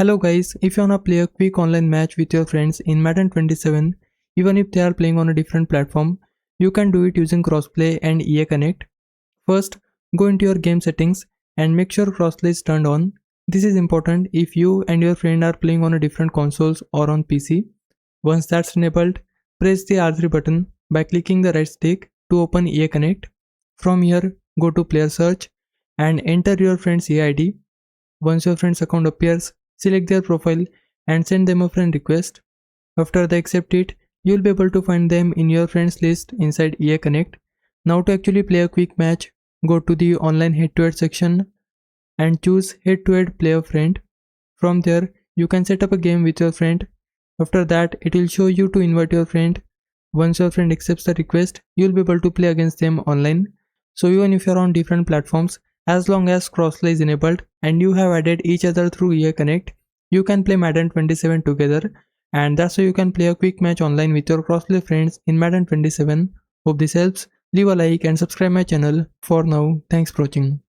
Hello guys, if you wanna play a quick online match with your friends in Madden 27, even if they are playing on a different platform, you can do it using Crossplay and EA Connect. First, go into your game settings and make sure Crossplay is turned on. This is important if you and your friend are playing on a different consoles or on PC. Once that's enabled, press the R3 button by clicking the right stick to open EA Connect. From here, go to Player Search and enter your friend's EA ID. Once your friend's account appears, select their profile and send them a friend request. After they accept it, you'll be able to find them in your friends list inside EA Connect. Now to actually play a quick match, go to the online head-to-head section and choose head-to-head play a friend. From there, you can set up a game with your friend. After that, it will show you to invite your friend. Once your friend accepts the request, you'll be able to play against them online. So even if you're on different platforms, as long as Crossplay is enabled and you have added each other through EA Connect, you can play Madden 27 together, and that's how you can play a quick match online with your Crossplay friends in Madden 27. Hope this helps. Leave a like and subscribe my channel. For now, thanks for watching.